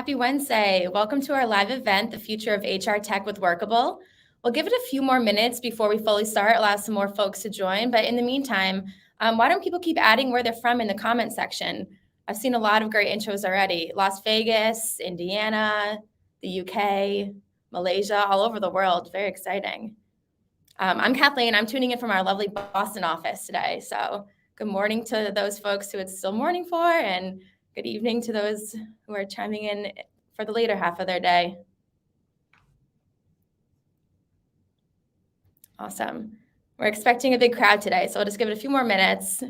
Happy Wednesday. Welcome to our live event, The Future of HR Tech with Workable. We'll give it a few more minutes before we fully start, allow some more folks to join. But in the meantime, why don't people keep adding where they're from in the comment section? I've seen a lot of great intros already. Las Vegas, Indiana, the UK, Malaysia, all over the world. Very exciting. I'm Kathleen. I'm tuning in from our lovely Boston office today. So good morning to those folks who it's still morning for, and good evening to those who are chiming in for the later half of their day. Awesome. We're expecting a big crowd today, so I'll just give it a few more minutes.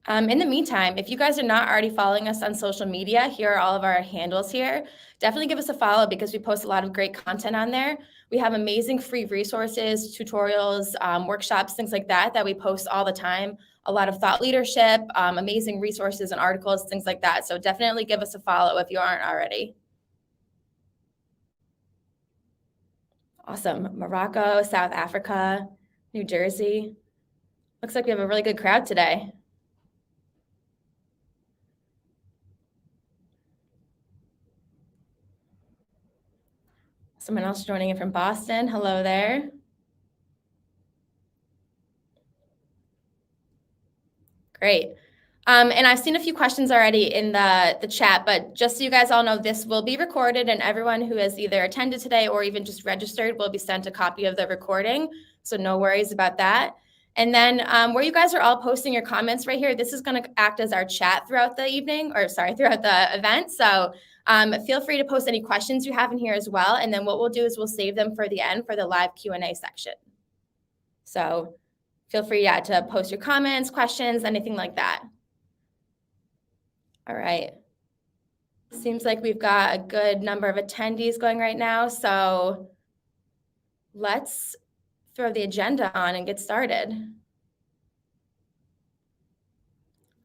In the meantime, if you guys are not already following us on social media, here are all of our handles here. Definitely give us a follow because we post a lot of great content on there. We have amazing free resources, tutorials, workshops, things like that we post all the time. A lot of thought leadership, amazing resources and articles, things like that. So definitely give us a follow if you aren't already. Awesome. Morocco, South Africa, New Jersey. Looks like we have a really good crowd today. Someone else joining in from Boston. Hello there. Great. And I've seen a few questions already in the chat, but just so you guys all know, this will be recorded and everyone who has either attended today or even just registered will be sent a copy of the recording. So no worries about that. And then where you guys are all posting your comments right here, this is going to act as our chat throughout the evening, or sorry, throughout the event. So feel free to post any questions you have in here as well. And then what we'll do is we'll save them for the end for the live Q&A section. So feel free to post your comments, questions, anything like that. All right. Seems like we've got a good number of attendees going right now. So let's throw the agenda on and get started.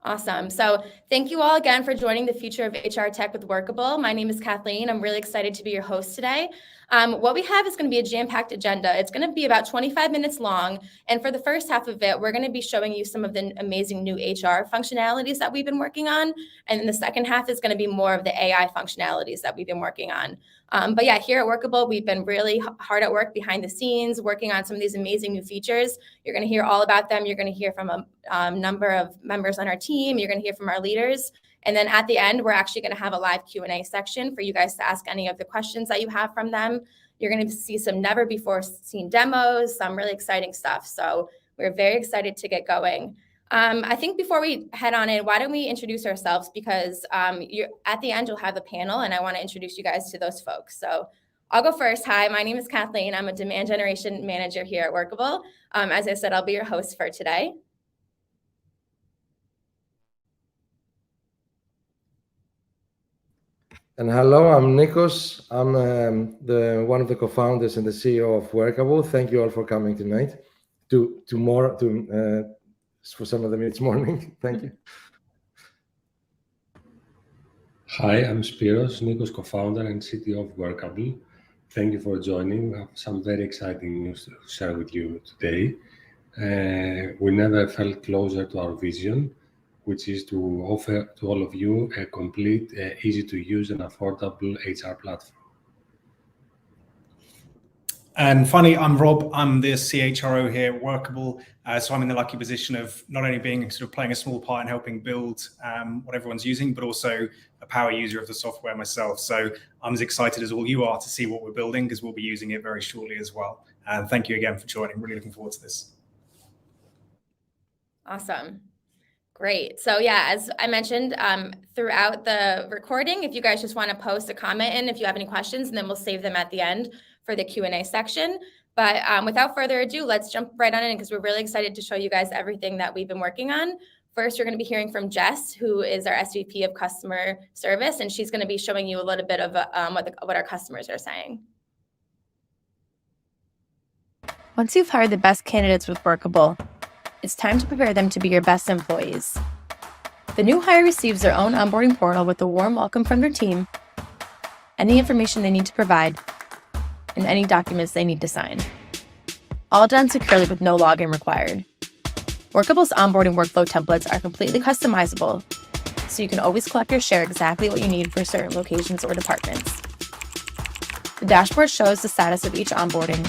Awesome. So thank you all again for joining the Future of HR Tech with Workable. My name is Kathleen. I'm really excited to be your host today. What we have is going to be a jam-packed agenda. It's going to be about 25 minutes long. And for the first half of it, we're going to be showing you some of the amazing new HR functionalities that we've been working on. And then the second half is going to be more of the AI functionalities that we've been working on. But yeah, here at Workable, we've been really hard at work behind the scenes, working on some of these amazing new features. You're going to hear all about them. You're going to hear from a number of members on our team. You're going to hear from our leaders. And then at the end, we're actually going to have a live Q&A section for you guys to ask any of the questions that you have from them. You're going to see some never before seen demos, some really exciting stuff. So we're very excited to get going. I think before we head on in, why don't we introduce ourselves? Because at the end, you'll have a panel, and I want to introduce you guys to those folks. So I'll go first. Hi, my name is Kathleen. I'm a demand generation manager here at Workable. As I said, I'll be your host for today. And hello, I'm Nikos. I'm one of the co-founders and the CEO of Workable. Thank you all for coming tonight. For some of them, it's morning. Thank you. Hi, I'm Spiros, Nikos co-founder and CTO of Workable. Thank you for joining. We have some very exciting news to share with you today. We never felt closer to our vision, which is to offer to all of you a complete, easy to use and affordable HR platform. And finally, I'm Rob. I'm the CHRO here at Workable. So I'm in the lucky position of not only being sort of playing a small part in helping build what everyone's using, but also a power user of the software myself. So I'm as excited as all you are to see what we're building, because we'll be using it very shortly as well. And thank you again for joining. Really looking forward to this. Awesome. Great. So yeah, as I mentioned throughout the recording, if you guys just want to post a comment in if you have any questions, and then we'll save them at the end for the Q&A section. But without further ado, let's jump right on in because we're really excited to show you guys everything that we've been working on. First, you're going to be hearing from Jess, who is our SVP of Customer Service, and she's going to be showing you a little bit of what our customers are saying. Once you've hired the best candidates with Workable, it's time to prepare them to be your best employees. The new hire receives their own onboarding portal with a warm welcome from their team, any information they need to provide, and any documents they need to sign. All done securely with no login required. Workable's onboarding workflow templates are completely customizable, so you can always collect or share exactly what you need for certain locations or departments. The dashboard shows the status of each onboarding,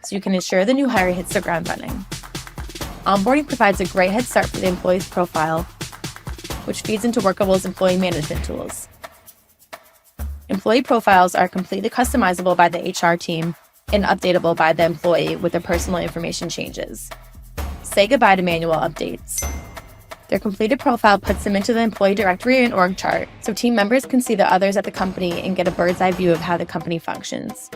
so you can ensure the new hire hits the ground running. Onboarding provides a great head start for the employee's profile, which feeds into Workable's employee management tools. Employee profiles are completely customizable by the HR team and updatable by the employee with their personal information changes. Say goodbye to manual updates. Their completed profile puts them into the employee directory and org chart, so team members can see the others at the company and get a bird's eye view of how the company functions.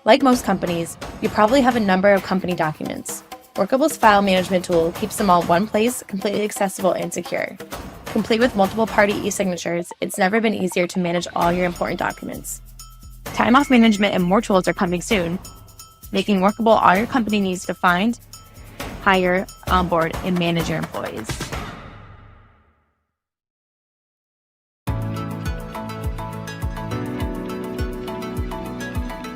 Like most companies, you probably have a number of company documents. Workable's file management tool keeps them all in one place, completely accessible and secure. Complete with multiple party e-signatures, it's never been easier to manage all your important documents. Time off management and more tools are coming soon, making Workable all your company needs to find, hire, onboard, and manage your employees.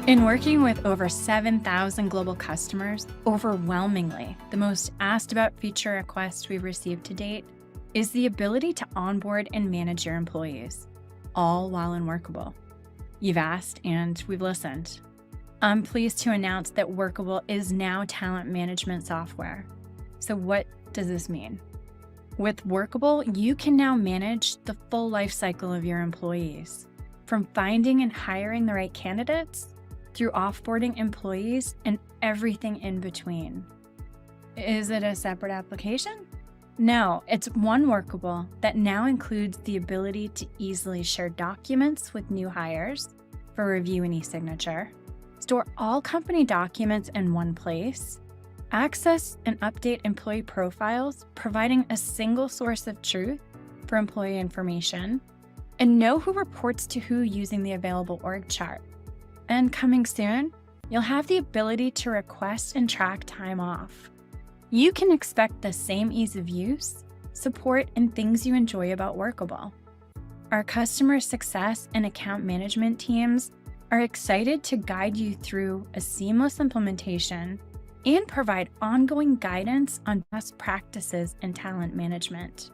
In working with over 7,000 global customers, overwhelmingly, the most asked about feature requests we've received to date is the ability to onboard and manage your employees, all while in Workable. You've asked and we've listened. I'm pleased to announce that Workable is now talent management software. So what does this mean? With Workable, you can now manage the full life cycle of your employees, from finding and hiring the right candidates through offboarding employees and everything in between. Is it a separate application? No, it's one Workable that now includes the ability to easily share documents with new hires for review and e-signature, store all company documents in one place, access and update employee profiles, providing a single source of truth for employee information, and know who reports to who using the available org chart. And coming soon, you'll have the ability to request and track time off. You can expect the same ease of use, support, and things you enjoy about Workable. Our customer success and account management teams are excited to guide you through a seamless implementation and provide ongoing guidance on best practices in talent management.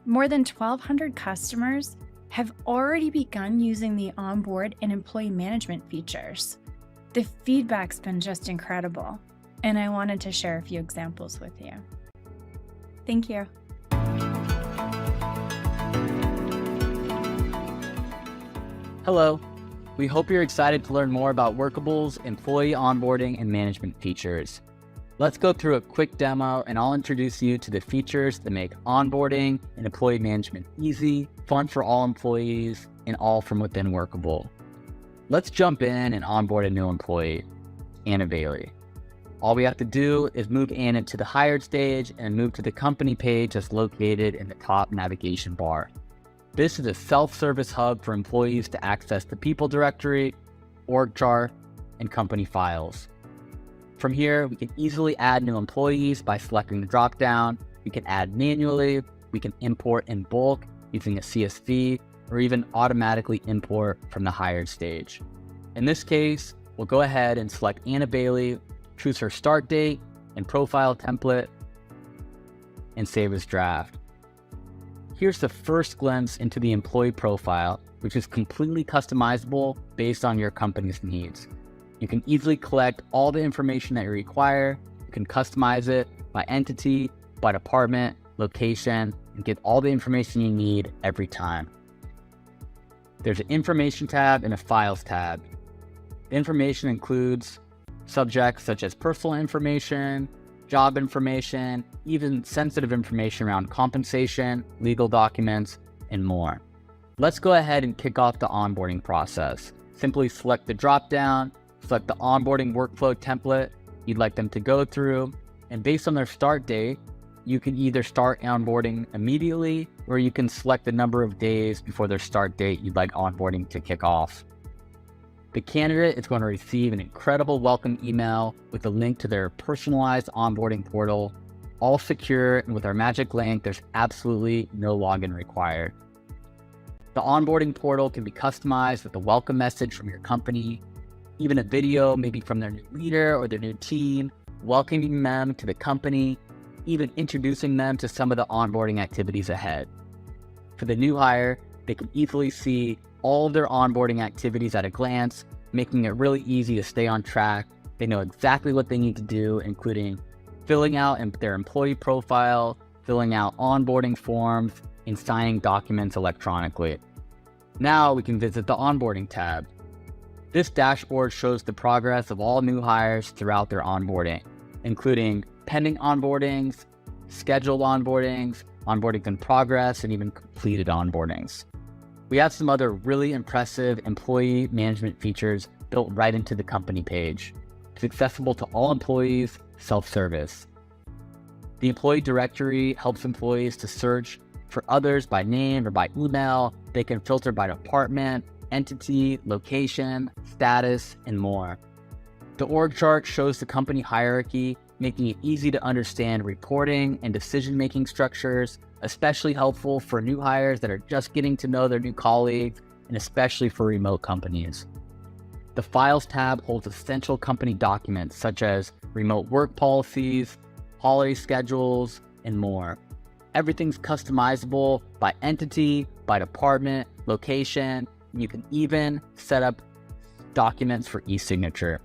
More than 1,200 customers have already begun using the onboard and employee management features. The feedback's been just incredible, and I wanted to share a few examples with you. Thank you. Hello. We hope you're excited to learn more about Workable's employee onboarding and management features. Let's go through a quick demo and I'll introduce you to the features that make onboarding and employee management easy, fun for all employees, and all from within Workable. Let's jump in and onboard a new employee, Anna Bailey. All we have to do is move Anna to the hired stage and move to the company page that's located in the top navigation bar. This is a self-service hub for employees to access the people directory, org chart, and company files. From here, we can easily add new employees by selecting the dropdown. We can add manually, we can import in bulk using a CSV, or even automatically import from the hired stage. In this case, we'll go ahead and select Anna Bailey, choose her start date and profile template, and save as draft. Here's the first glimpse into the employee profile, which is completely customizable based on your company's needs. You can easily collect all the information that you require. You can customize it by entity, by department, location, and get all the information you need every time. There's an information tab and a files tab. The information includes subjects such as personal information, job information, even sensitive information around compensation, legal documents, and more. Let's go ahead and kick off the onboarding process. Simply select the dropdown, select the onboarding workflow template you'd like them to go through, and based on their start date, you can either start onboarding immediately, or you can select the number of days before their start date you'd like onboarding to kick off. The candidate is going to receive an incredible welcome email with a link to their personalized onboarding portal, all secure, and with our magic link, there's absolutely no login required. The onboarding portal can be customized with a welcome message from your company, even a video maybe from their new leader or their new team, welcoming them to the company, even introducing them to some of the onboarding activities ahead. For the new hire, they can easily see all of their onboarding activities at a glance, making it really easy to stay on track. They know exactly what they need to do, including filling out their employee profile, filling out onboarding forms, and signing documents electronically. Now we can visit the onboarding tab. This dashboard shows the progress of all new hires throughout their onboarding, including pending onboardings, scheduled onboardings, onboardings in progress, and even completed onboardings. We have some other really impressive employee management features built right into the company page. It's accessible to all employees, self-service. The employee directory helps employees to search for others by name or by email. They can filter by department, entity, location, status, and more. The org chart shows the company hierarchy, making it easy to understand reporting and decision-making structures, especially helpful for new hires that are just getting to know their new colleagues, and especially for remote companies. The Files tab holds essential company documents such as remote work policies, holiday schedules, and more. Everything's customizable by entity, by department, location, and you can even set up documents for e-signature.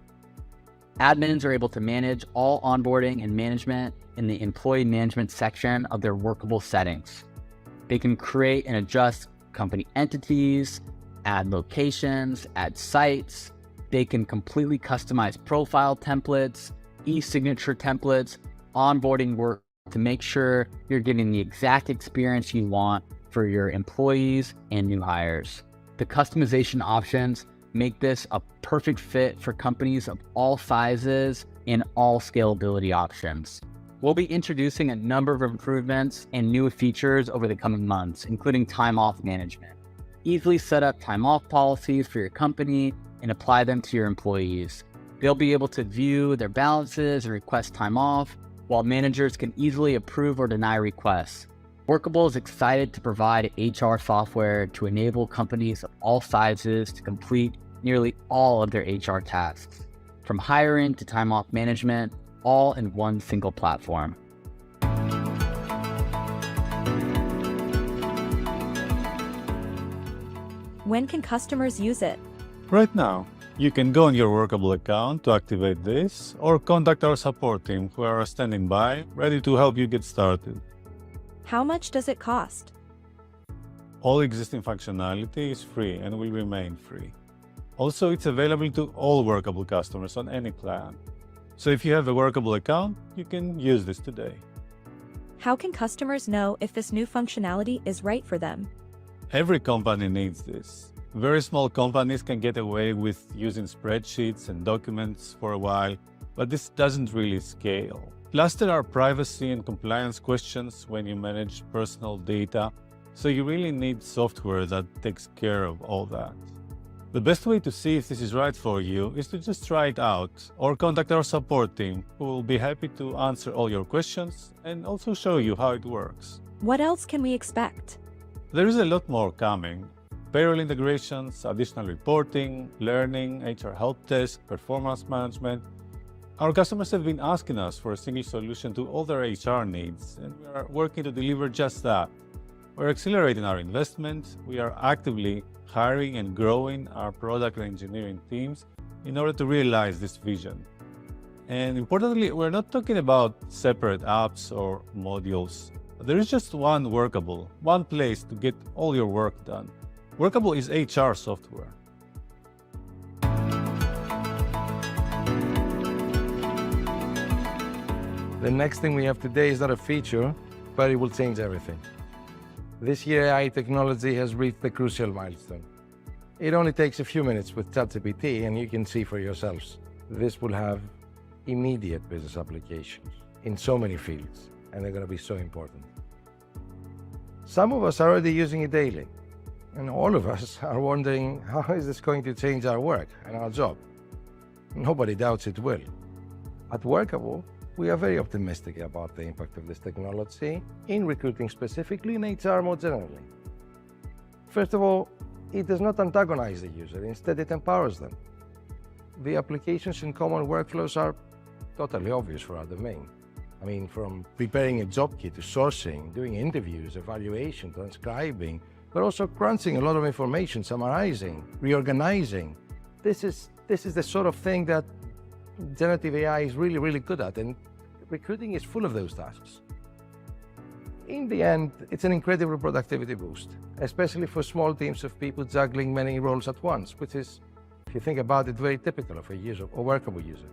Admins are able to manage all onboarding and management in the employee management section of their Workable settings. They can create and adjust company entities, add locations, add sites. They can completely customize profile templates, e-signature templates, onboarding work to make sure you're getting the exact experience you want for your employees and new hires. The customization options make this a perfect fit for companies of all sizes and all scalability options. We'll be introducing a number of improvements and new features over the coming months, including time off management. Easily set up time off policies for your company and apply them to your employees. They'll be able to view their balances and request time off, while managers can easily approve or deny requests. Workable is excited to provide HR software to enable companies of all sizes to complete nearly all of their HR tasks, from hiring to time off management, all in one single platform. When can customers use it? Right now, you can go on your Workable account to activate this, or contact our support team who are standing by, ready to help you get started. How much does it cost? All existing functionality is free and will remain free. Also, it's available to all Workable customers on any plan. So if you have a Workable account, you can use this today. How can customers know if this new functionality is right for them? Every company needs this. Very small companies can get away with using spreadsheets and documents for a while, but this doesn't really scale. Plus, there are privacy and compliance questions when you manage personal data, so you really need software that takes care of all that. The best way to see if this is right for you is to just try it out or contact our support team, who will be happy to answer all your questions and also show you how it works. What else can we expect? There is a lot more coming. Payroll integrations, additional reporting, learning, HR help desk, performance management. Our customers have been asking us for a single solution to all their HR needs, and we are working to deliver just that. We're accelerating our investment. We are actively hiring and growing our product and engineering teams in order to realize this vision. And importantly, we're not talking about separate apps or modules. There is just one Workable, one place to get all your work done. Workable is HR software. The next thing we have today is not a feature, but it will change everything. This year, AI technology has reached a crucial milestone. It only takes a few minutes with ChatGPT, and you can see for yourselves. This will have immediate business applications in so many fields, and they're going to be so important. Some of us are already using it daily, and all of us are wondering, how is this going to change our work and our job? Nobody doubts it will. At Workable, we are very optimistic about the impact of this technology in recruiting specifically, in HR more generally. First of all, it does not antagonize the user. Instead, it empowers them. the applications and common workflows are totally obvious for our domain. I mean, from preparing a job kit to sourcing, doing interviews, evaluation, transcribing, but also crunching a lot of information, summarizing, reorganizing. This is the sort of thing that generative AI is really, really good at, and recruiting is full of those tasks. In the end, it's an incredible productivity boost, especially for small teams of people juggling many roles at once, which is, if you think about it, very typical of a Workable user.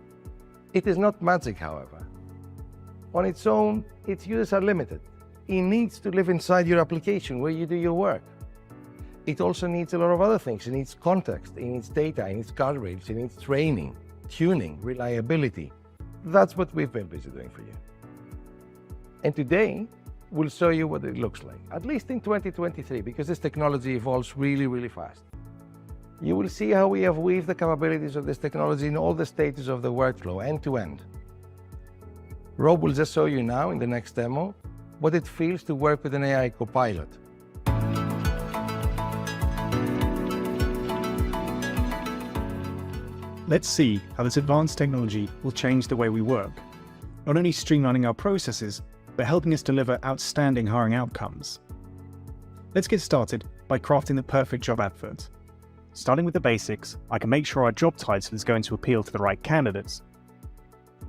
It is not magic, however. On its own, its uses are limited. It needs to live inside your application where you do your work. It also needs a lot of other things. It needs context, it needs data, it needs guardrails, it needs training, tuning, reliability. That's what we've been busy doing for you. And today, we'll show you what it looks like, at least in 2023, because this technology evolves really, really fast. You will see how we have weaved the capabilities of this technology in all the stages of the workflow, end to end. Rob will just show you now in the next demo what it feels to work with an AI CoPilot. Let's see how this advanced technology will change the way we work, not only streamlining our processes, but helping us deliver outstanding hiring outcomes. Let's get started by crafting the perfect job advert. Starting with the basics, I can make sure our job title is going to appeal to the right candidates.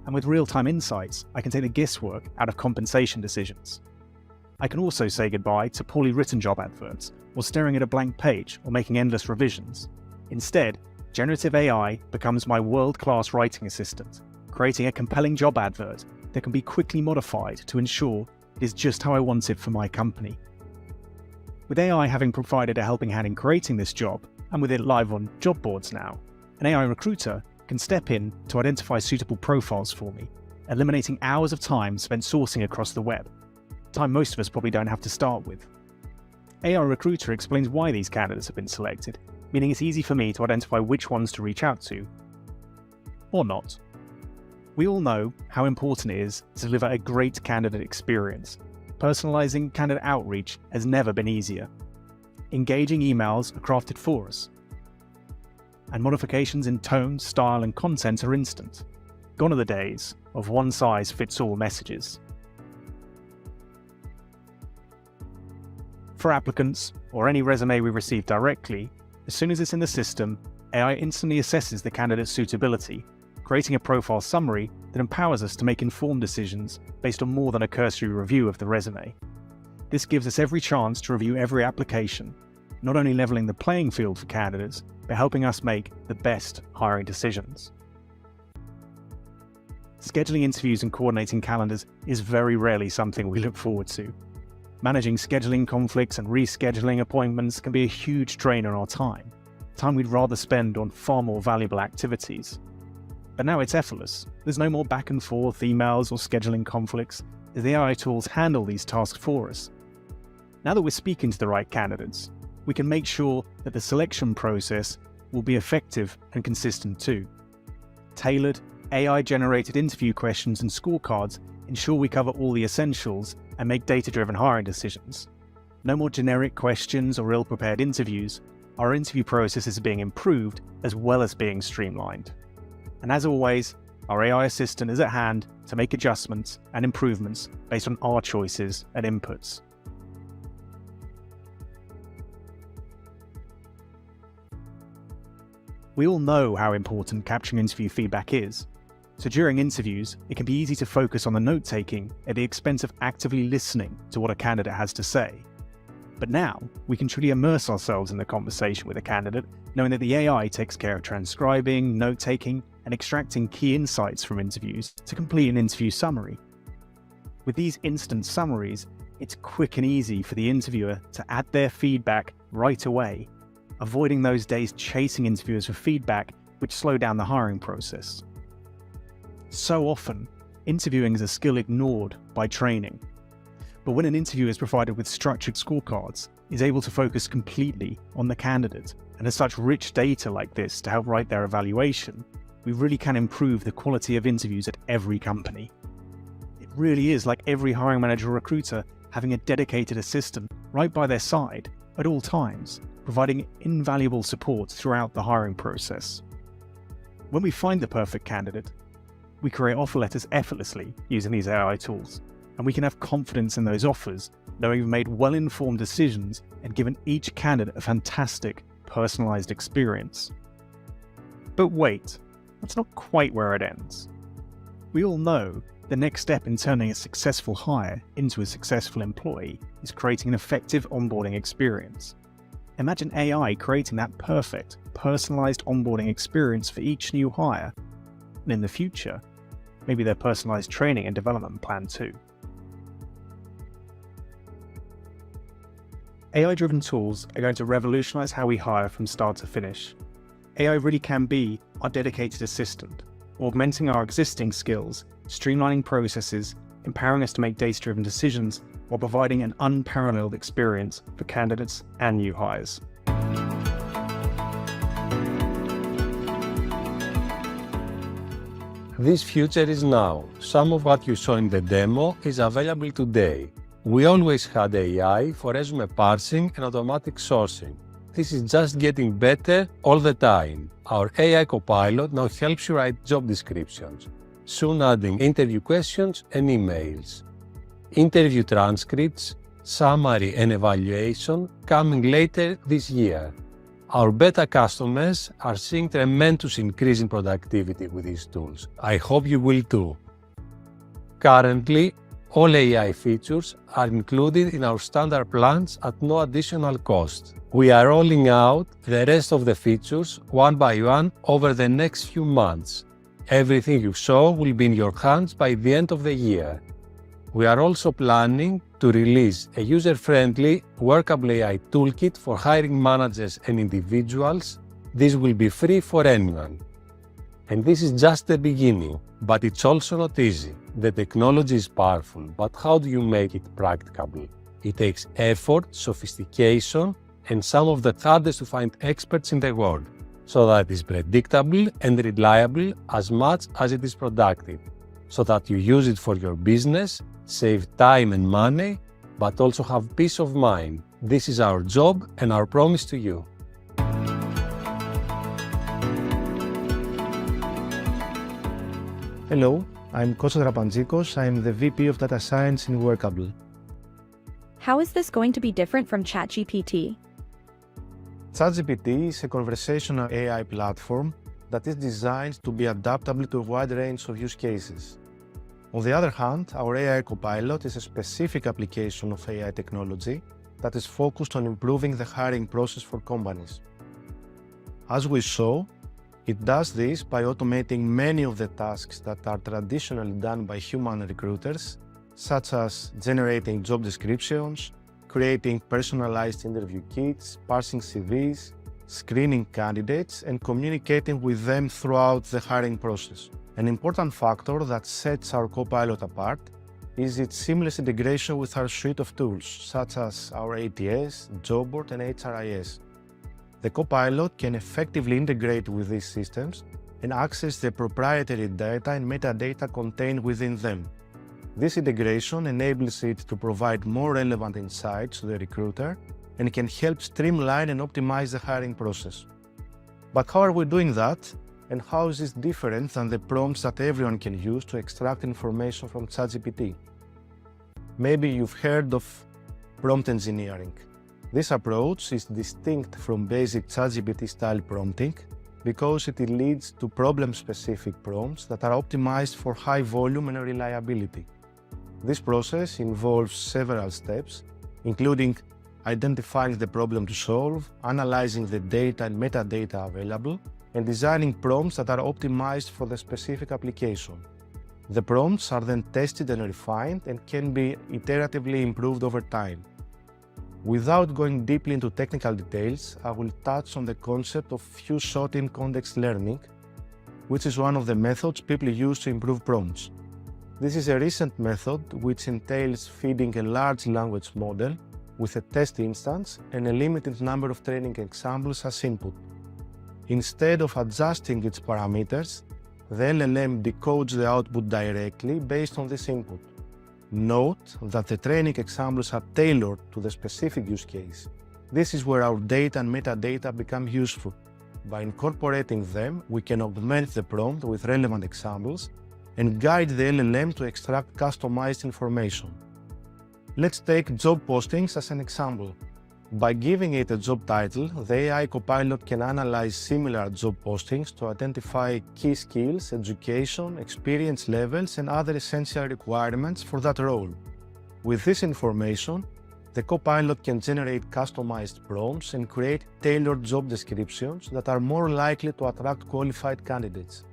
And with real-time insights, I can take the guesswork out of compensation decisions. I can also say goodbye to poorly written job adverts, or staring at a blank page, or making endless revisions. Instead, generative AI becomes my world-class writing assistant, creating a compelling job advert that can be quickly modified to ensure it is just how I want it for my company. With AI having provided a helping hand in creating this job, and with it live on job boards now, an AI recruiter can step in to identify suitable profiles for me, eliminating hours of time spent sourcing across the web, time most of us probably don't have to start with. AI Recruiter explains why these candidates have been selected, meaning it's easy for me to identify which ones to reach out to, or not. We all know how important it is to deliver a great candidate experience. Personalizing candidate outreach has never been easier. Engaging emails are crafted for us, and modifications in tone, style, and content are instant. Gone are the days of one-size-fits-all messages. For applicants, or any resume we receive directly, as soon as it's in the system, AI instantly assesses the candidate's suitability, creating a profile summary that empowers us to make informed decisions based on more than a cursory review of the resume. This gives us every chance to review every application, not only leveling the playing field for candidates, but helping us make the best hiring decisions. Scheduling interviews and coordinating calendars is very rarely something we look forward to. Managing scheduling conflicts and rescheduling appointments can be a huge drain on our time we'd rather spend on far more valuable activities. But now it's effortless. There's no more back and forth emails or scheduling conflicts, as the AI tools handle these tasks for us. Now that we're speaking to the right candidates, we can make sure that the selection process will be effective and consistent too. Tailored, AI-generated interview questions and scorecards ensure we cover all the essentials and make data-driven hiring decisions. No more generic questions or ill-prepared interviews. Our interview process is being improved as well as being streamlined. And as always, our AI assistant is at hand to make adjustments and improvements based on our choices and inputs. We all know how important capturing interview feedback is. So during interviews, it can be easy to focus on the note-taking at the expense of actively listening to what a candidate has to say. But now, we can truly immerse ourselves in the conversation with a candidate, knowing that the AI takes care of transcribing, note-taking, and extracting key insights from interviews to complete an interview summary. With these instant summaries, it's quick and easy for the interviewer to add their feedback right away, avoiding those days chasing interviewers for feedback which slow down the hiring process. So often, interviewing is a skill ignored by training. But when an interviewer is provided with structured scorecards, is able to focus completely on the candidate, and has such rich data like this to help write their evaluation, we really can improve the quality of interviews at every company. It really is like every hiring manager or recruiter having a dedicated assistant right by their side at all times, providing invaluable support throughout the hiring process. When we find the perfect candidate, we create offer letters effortlessly using these AI tools, and we can have confidence in those offers, knowing we've made well-informed decisions and given each candidate a fantastic, personalized experience. But wait, that's not quite where it ends. We all know the next step in turning a successful hire into a successful employee is creating an effective onboarding experience. Imagine AI creating that perfect, personalized onboarding experience for each new hire, and in the future, maybe their personalized training and development plan too. AI-driven tools are going to revolutionize how we hire from start to finish. AI really can be our dedicated assistant, augmenting our existing skills, streamlining processes, empowering us to make data-driven decisions, while providing an unparalleled experience for candidates and new hires. This future is now. Some of what you saw in the demo is available today. We always had AI for resume parsing and automatic sourcing. This is just getting better all the time. Our AI CoPilot now helps you write job descriptions, soon adding interview questions and emails. Interview transcripts, summary and evaluation coming later this year. Our beta customers are seeing tremendous increase in productivity with these tools. I hope you will too. Currently, all AI features are included in our standard plans at no additional cost. We are rolling out the rest of the features one by one over the next few months. Everything you saw will be in your hands by the end of the year. We are also planning to release a user-friendly, workable AI toolkit for hiring managers and individuals. This will be free for anyone. And this is just the beginning, but it's also not easy. The technology is powerful, but how do you make it practicable? It takes effort, sophistication, and some of the hardest to find experts in the world, so that it is predictable and reliable as much as it is productive, so that you use it for your business, save time and money, but also have peace of mind. This is our job and our promise to you. Hello, I'm Kostas Rapantsikos. I'm the VP of Data Science in Workable. How is this going to be different from ChatGPT? ChatGPT is a conversational AI platform that is designed to be adaptable to a wide range of use cases. On the other hand, our AI CoPilot is a specific application of AI technology that is focused on improving the hiring process for companies. As we saw, it does this by automating many of the tasks that are traditionally done by human recruiters, such as generating job descriptions, creating personalized interview kits, parsing CVs, screening candidates, and communicating with them throughout the hiring process. An important factor that sets our CoPilot apart is its seamless integration with our suite of tools, such as our ATS, job board, and HRIS. The CoPilot can effectively integrate with these systems and access the proprietary data and metadata contained within them. This integration enables it to provide more relevant insights to the recruiter and can help streamline and optimize the hiring process. But how are we doing that? And how is this different than the prompts that everyone can use to extract information from ChatGPT? Maybe you've heard of prompt engineering. This approach is distinct from basic ChatGPT-style prompting because it leads to problem-specific prompts that are optimized for high volume and reliability. This process involves several steps, including identifying the problem to solve, analyzing the data and metadata available, and designing prompts that are optimized for the specific application. The prompts are then tested and refined and can be iteratively improved over time. Without going deeply into technical details, I will touch on the concept of few-shot-in context learning, which is one of the methods people use to improve prompts. This is a recent method which entails feeding a large language model with a test instance and a limited number of training examples as input. Instead of adjusting its parameters, the LLM decodes the output directly based on this input. Note that the training examples are tailored to the specific use case. This is where our data and metadata become useful. By incorporating them, we can augment the prompt with relevant examples and guide the LLM to extract customized information. Let's take job postings as an example. By giving it a job title, the AI Copilot can analyze similar job postings to identify key skills, education, experience levels, and other essential requirements for that role. With this information, the Copilot can generate customized prompts and create tailored job descriptions that are more likely to attract qualified candidates.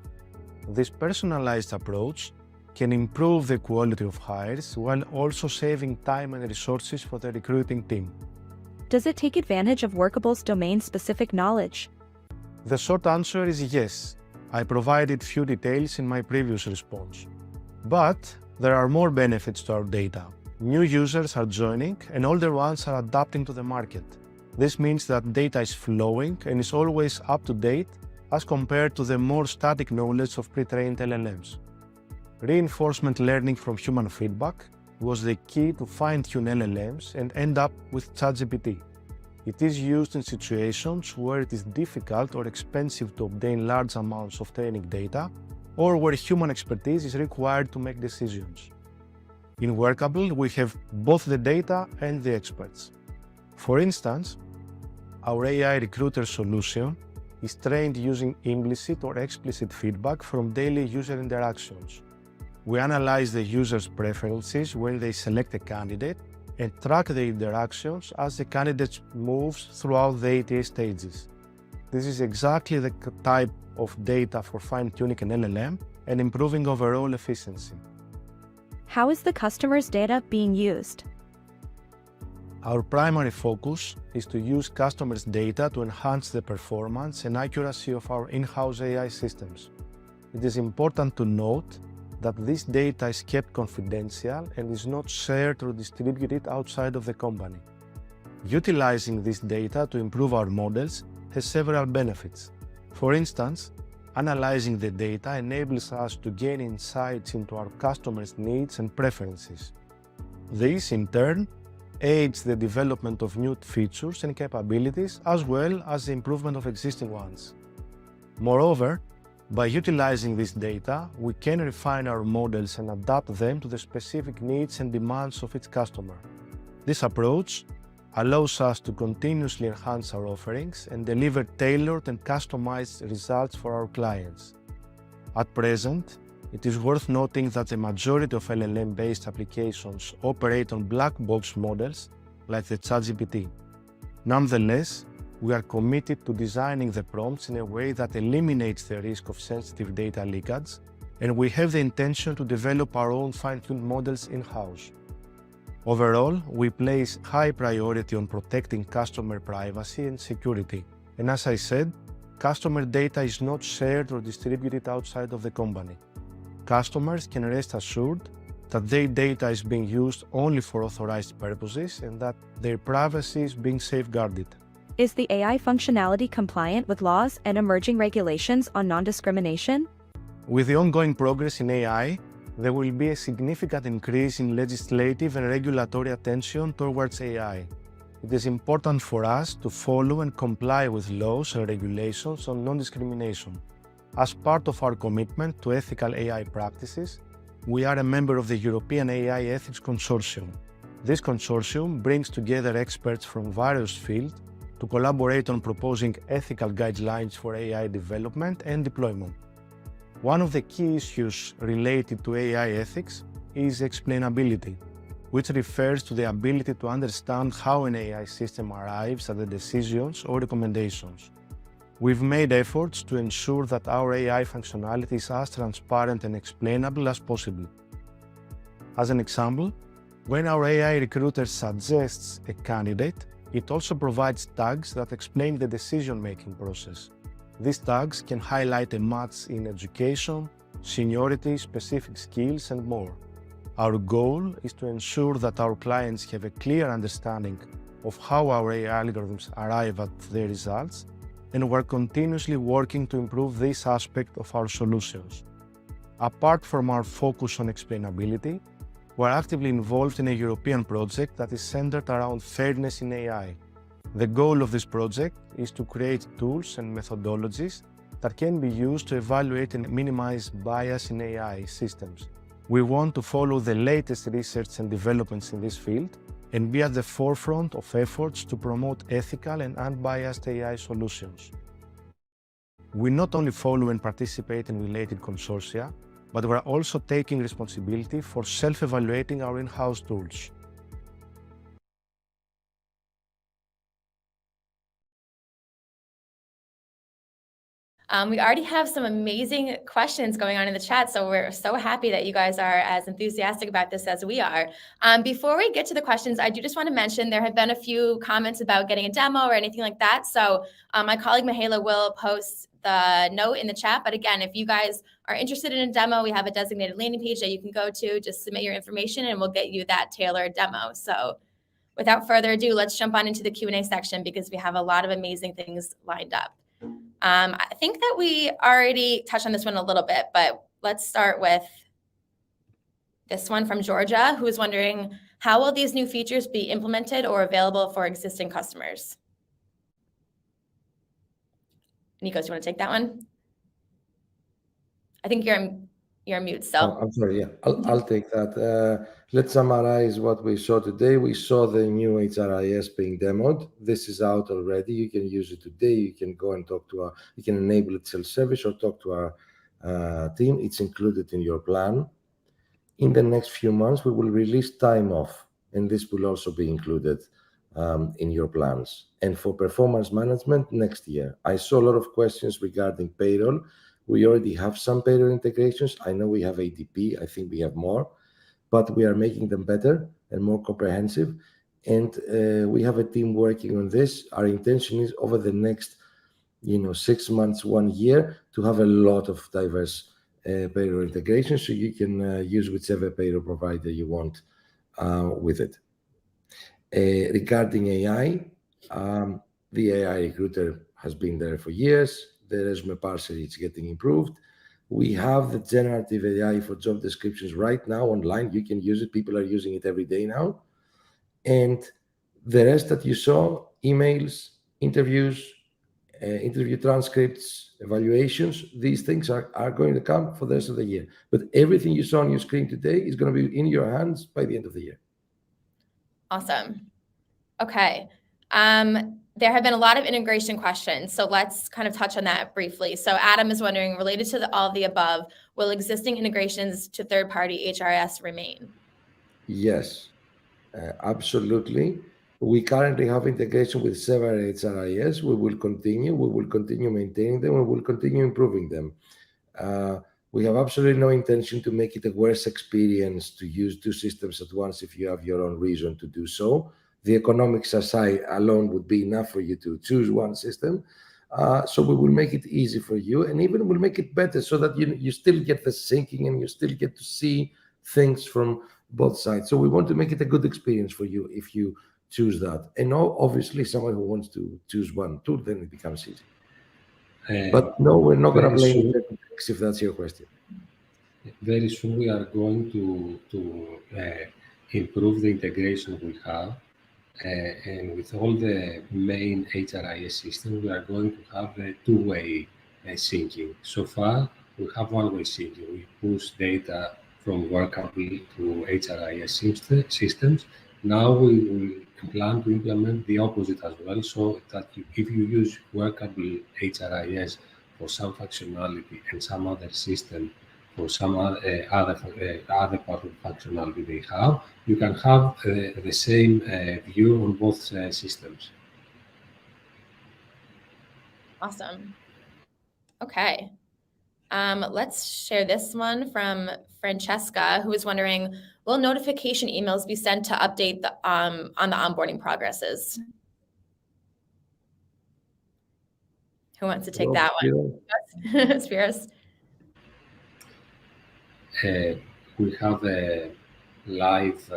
This personalized approach can improve the quality of hires while also saving time and resources for the recruiting team. Does it take advantage of Workable's domain-specific knowledge? The short answer is yes. I provided few details in my previous response. But there are more benefits to our data. New users are joining and older ones are adapting to the market. This means that data is flowing and is always up to date as compared to the more static knowledge of pre-trained LLMs. Reinforcement learning from human feedback was the key to fine-tune LLMs and end up with ChatGPT. It is used in situations where it is difficult or expensive to obtain large amounts of training data or where human expertise is required to make decisions. In Workable, we have both the data and the experts. For instance, our AI recruiter solution is trained using implicit or explicit feedback from daily user interactions. We analyze the user's preferences when they select a candidate and track the interactions as the candidate moves throughout the ATA stages. This is exactly the type of data for fine-tuning an LLM and improving overall efficiency. How is the customer's data being used? Our primary focus is to use customers' data to enhance the performance and accuracy of our in-house AI systems. It is important to note that this data is kept confidential and is not shared or distributed outside of the company. Utilizing this data to improve our models has several benefits. For instance, analyzing the data enables us to gain insights into our customers' needs and preferences. This, in turn, aids the development of new features and capabilities as well as the improvement of existing ones. Moreover, by utilizing this data, we can refine our models and adapt them to the specific needs and demands of each customer. This approach allows us to continuously enhance our offerings and deliver tailored and customized results for our clients. At present, it is worth noting that the majority of LLM-based applications operate on black box models like the ChatGPT. Nonetheless, we are committed to designing the prompts in a way that eliminates the risk of sensitive data leakage, and we have the intention to develop our own fine-tuned models in-house. Overall, we place high priority on protecting customer privacy and security, and as I said, customer data is not shared or distributed outside of the company. Customers can rest assured that their data is being used only for authorized purposes and that their privacy is being safeguarded. Is the AI functionality compliant with laws and emerging regulations on non-discrimination? With the ongoing progress in AI, there will be a significant increase in legislative and regulatory attention towards AI. It is important for us to follow and comply with laws and regulations on non-discrimination. As part of our commitment to ethical AI practices, we are a member of the European AI Ethics Consortium. This consortium brings together experts from various fields to collaborate on proposing ethical guidelines for AI development and deployment. One of the key issues related to AI ethics is explainability, which refers to the ability to understand how an AI system arrives at the decisions or recommendations. We've made efforts to ensure that our AI functionality is as transparent and explainable as possible. As an example, when our AI recruiter suggests a candidate, it also provides tags that explain the decision-making process. These tags can highlight a match in education, seniority, specific skills, and more. Our goal is to ensure that our clients have a clear understanding of how our AI algorithms arrive at their results, and we're continuously working to improve this aspect of our solutions. Apart from our focus on explainability, we're actively involved in a European project that is centered around fairness in AI. The goal of this project is to create tools and methodologies that can be used to evaluate and minimize bias in AI systems. We want to follow the latest research and developments in this field and be at the forefront of efforts to promote ethical and unbiased AI solutions. We not only follow and participate in related consortia, but we're also taking responsibility for self-evaluating our in-house tools. We already have some amazing questions going on in the chat, so we're so happy that you guys are as enthusiastic about this as we are. Before we get to the questions, I do just want to mention there have been a few comments about getting a demo or anything like that. So my colleague Mihaela will post the note in the chat. But again, if you guys are interested in a demo, we have a designated landing page that you can go to. Just submit your information and we'll get you that tailored demo. So without further ado, let's jump on into the Q&A section because we have a lot of amazing things lined up. I think that we already touched on this one a little bit, but let's start with this one from Georgia, who is wondering, how will these new features be implemented or available for existing customers? Nikos, you want to take that one? I think you're on mute still. Oh, I'm sorry, yeah, I'll take that. Let's summarize what we saw today. We saw the new HRIS being demoed. This is out already. You can use it today. You can go and talk to you can enable it self-service or talk to our team. It's included in your plan. In the next few months, we will release time off, and this will also be included in your plans. And for performance management next year, I saw a lot of questions regarding payroll. We already have some payroll integrations. I know we have ADP. I think we have more, but we are making them better and more comprehensive. And we have a team working on this. Our intention is over the next, 6 months, 1 year, to have a lot of diverse payroll integration, so you can use whichever payroll provider you want with it. Regarding AI, the AI recruiter has been there for years. The resume parser is getting improved. We have the generative AI for job descriptions right now online. You can use it. People are using it every day now. And the rest that you saw, emails, interviews, interview transcripts, evaluations, these things are going to come for the rest of the year. But everything you saw on your screen today is going to be in your hands by the end of the year. Awesome. Okay. There have been a lot of integration questions, so let's kind of touch on that briefly. So Adam is wondering, related to all of the above, will existing integrations to third-party HRIS remain? Yes, absolutely. We currently have integration with several HRIS. We will continue maintaining them, and we will continue improving them. We have absolutely no intention to make it a worse experience to use 2 systems at once if you have your own reason to do so. The economics aside alone would be enough for you to choose one system. So we will make it easy for you, and even we'll make it better so that you still get the syncing and you still get to see things from both sides. So we want to make it a good experience for you if you choose that. And obviously someone who wants to choose one tool, then it becomes easy. But no, we're not going to blame it if that's your question. Very soon we are going to improve the integration we have. And with all the main HRIS systems, we are going to have a 2-way syncing. So far, we have 1-way syncing. We push data from Workable to HRIS systems. Now we plan to implement the opposite as well, so that if you use Workable HRIS for some functionality and some other system for some other part of functionality they have, you can have the same view on both systems. Awesome. Okay. Let's share this one from Francesca, who is wondering, will notification emails be sent to update on the onboarding progresses? Who wants to take that one? Spiros? We have a live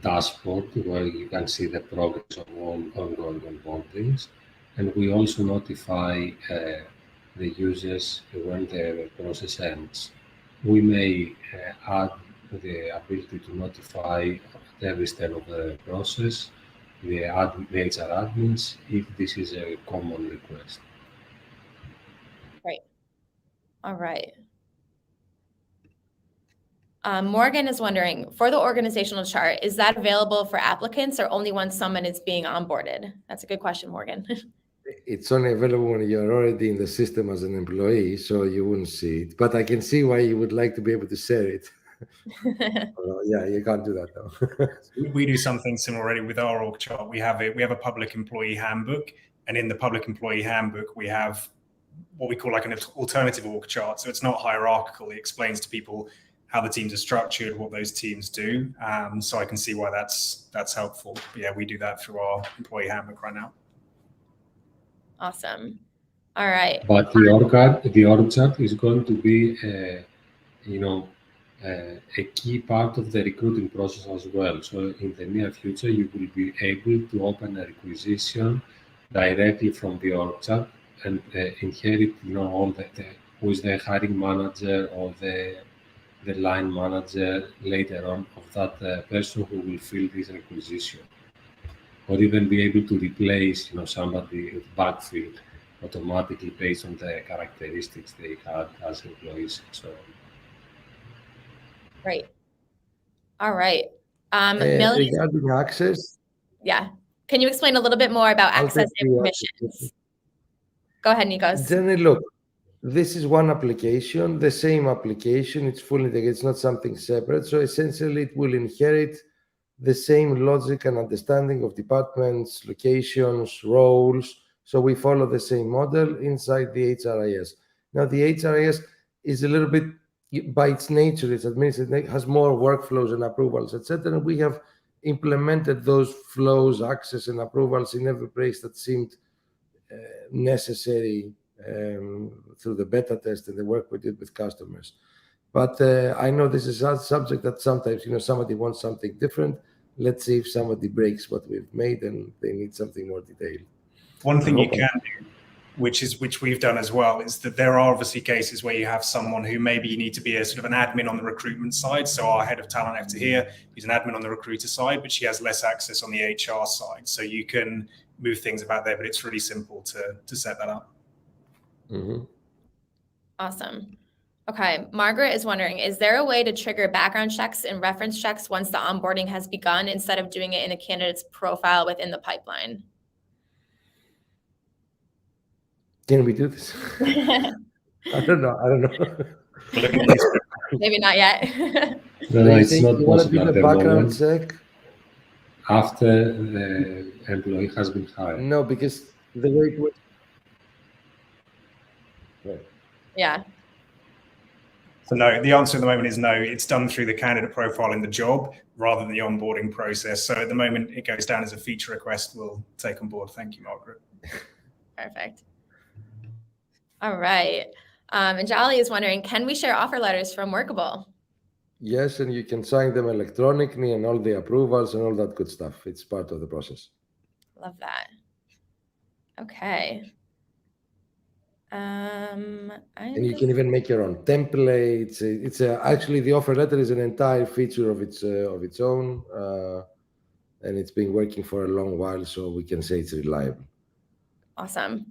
dashboard where you can see the progress of ongoing onboardings, and we also notify the users when the process ends. We may add the ability to notify at every step of the process the HR admins if this is a common request. Right. All right. Morgan is wondering, for the organizational chart, is that available for applicants or only when someone is being onboarded? That's a good question, Morgan. It's only available when you're already in the system as an employee, so you wouldn't see it. But I can see why you would like to be able to share it. Yeah, you can't do that though. We do something similar already with our org chart. We have a public employee handbook, and in the public employee handbook, we have what we call like an alternative org chart. So it's not hierarchical. It explains to people how the teams are structured, what those teams do. So I can see why that's helpful. But yeah, we do that through our employee handbook right now. Awesome. All right. But the org chart is going to be, a key part of the recruiting process as well. So in the near future, you will be able to open a requisition directly from the org chart and inherit, all who is the hiring manager or the line manager later on of that person who will fill this requisition, or even be able to replace, somebody with backfill automatically based on the characteristics they had as employees and so on. Right. All right. Millie, Regarding access, yeah. Can you explain a little bit more about I'll access take and the permissions? Go ahead, Nikos. Generally, look, this is one application, the same application. It's fully integrated. It's not something separate. So essentially, it will inherit the same logic and understanding of departments, locations, roles. So we follow the same model inside the HRIS. Now, the HRIS is a little bit, by its nature, it's administrative, it has more workflows and approvals, etc. We have implemented those flows, access, and approvals in every place that seemed necessary through the beta test and the work we did with customers. But I know this is a subject that sometimes, somebody wants something different. Let's see if somebody breaks what we've made and they need something more detailed. One thing you can do, which we've done as well, is that there are obviously cases where you have someone who maybe you need to be a sort of an admin on the recruitment side. So our head of talent actor here is an admin on the recruiter side, but she has less access on the HR side. So you can move things about there, but it's really simple to set that up. Mm-hmm. Awesome. Okay. Margaret is wondering, is there a way to trigger background checks and reference checks once the onboarding has begun instead of doing it in a candidate's profile within the pipeline? Can we do this? I don't know. Maybe not yet. No, it's not possible at at the background moment check? after the employee has been hired. No, because the way it works. Right. Yeah. So no, the answer at the moment is no. It's done through the candidate profile in the job rather than the onboarding process. So at the moment, it goes down as a feature request. We'll take on board. Thank you, Margaret. Perfect. All right. And Jolly is wondering, can we share offer letters from Workable? Yes, and you can sign them electronically and all the approvals and all that good stuff. It's part of the process. Love that. Okay. And you can even make your own templates. It's actually the offer letter is an entire feature of its own, and it's been working for a long while, so we can say it's reliable. Awesome.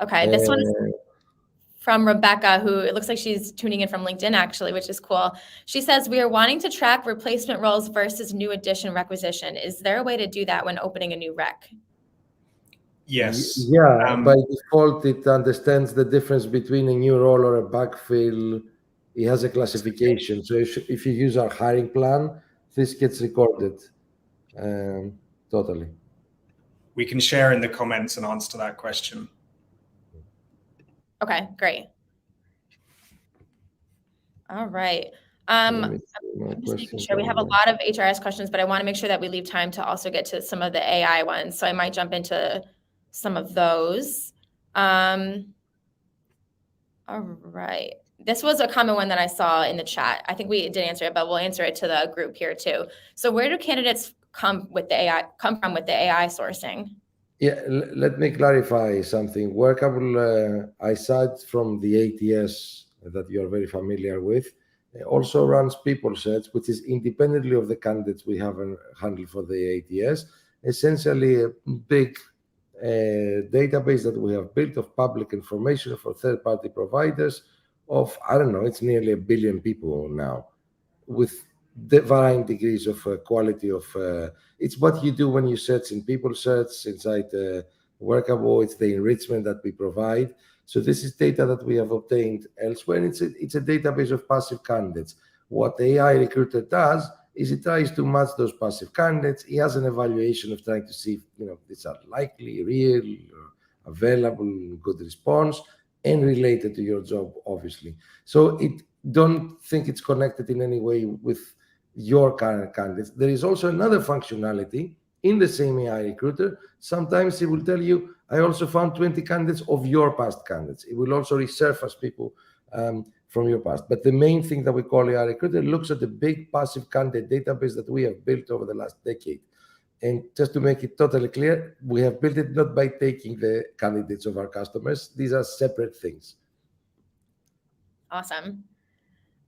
Okay, this one is from Rebecca, who it looks like she's tuning in from LinkedIn, actually, which is cool. She says, we are wanting to track replacement roles versus new addition requisition. Is there a way to do that when opening a new rec? Yes. Yeah, by default, it understands the difference between a new role or a backfill. It has a classification. So if you use our hiring plan, this gets recorded totally. We can share in the comments an answer to that question. Okay, great. All right. I'm just making sure we have a lot of HRS questions, but I want to make sure that we leave time to also get to some of the AI ones. So I might jump into some of those. All right. This was a common one that I saw in the chat. I think we did answer it, but we'll answer it to the group here too. So where do candidates come from with the AI sourcing? Yeah, let me clarify something. Workable, aside from the ATS that you're very familiar with, also runs people sets, which is independently of the candidates we have handled for the ATS. essentially a big database that we have built of public information for third-party providers of, I don't know, it's nearly 1 billion people now, with the varying degrees of quality of, it's what you do when you search in people search inside Workable, it's the enrichment that we provide. So this is data that we have obtained elsewhere, and it's a database of passive candidates. What the AI recruiter does is it tries to match those passive candidates. He has an evaluation of trying to see if, these are likely, real, available, good response, and related to your job, obviously. So don't think it's connected in any way with your current candidates. There is also another functionality in the same AI recruiter. Sometimes it will tell you, I also found 20 candidates of your past candidates. It will also resurface people from your past. But the main thing that we call AI recruiter looks at the big passive candidate database that we have built over the last decade. And just to make it totally clear, we have built it not by taking the candidates of our customers. These are separate things. Awesome.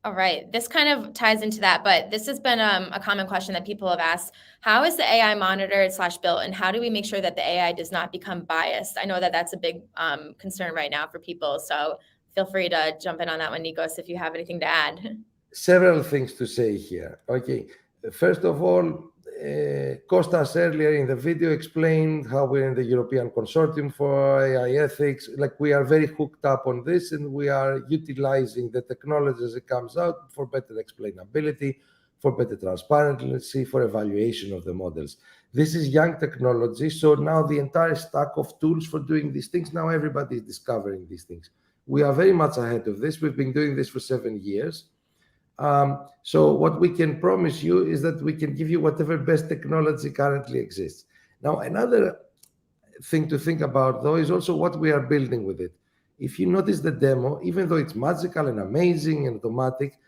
All right. This kind of ties into that, but this has been a common question that people have asked. How is the AI monitored / built, and how do we make sure that the AI does not become biased? I know that that's a big concern right now for people. So feel free to jump in on that one, Nikos, if you have anything to add. Several things to say here. Okay. First of all, Kostas earlier in the video explained how we're in the European Consortium for AI ethics. Like, we are very hooked up on this, and we are utilizing the technology as it comes out for better explainability, for better transparency, for evaluation of the models. This is young technology, so now the entire stack of tools for doing these things, now everybody is discovering these things. We are very much ahead of this. We've been doing this for 7 years. So what we can promise you is that we can give you whatever best technology currently exists. Now, another thing to think about, though, is also what we are building with it. If you notice the demo, even though it's magical and amazing and automatic,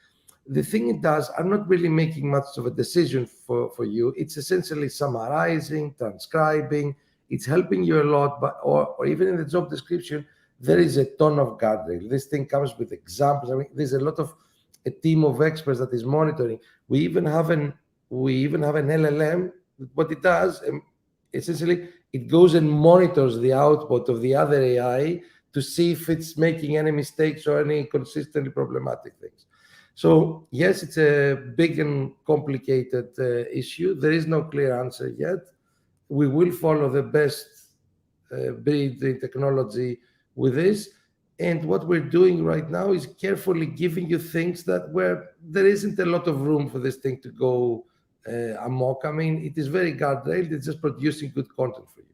the thing it does are not really making much of a decision for you. It's essentially summarizing, transcribing. It's helping you a lot, but or even in the job description, there is a ton of guardrail. This thing comes with examples. I mean, there's a team of experts that is monitoring. We even have an LLM. What it does, essentially, it goes and monitors the output of the other AI to see if it's making any mistakes or any consistently problematic things. So yes, it's a big and complicated issue. There is no clear answer yet. We will follow the best breed in technology with this. And what we're doing right now is carefully giving you things that where there isn't a lot of room for this thing to go amok. I mean, it is very guardrailed. It's just producing good content for you.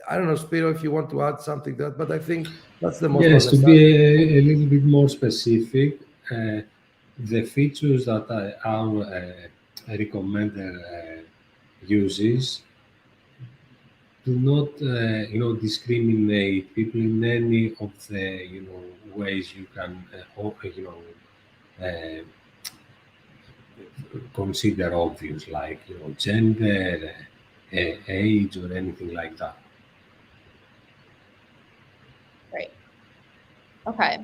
I don't know, Spiro, if you want to add something to that, but I think that's the most. Yes, to be a little bit more specific, the features that our recommender uses do not, discriminate people in any of the, ways you can, consider obvious, like, gender, age, or anything like that. Great. Okay.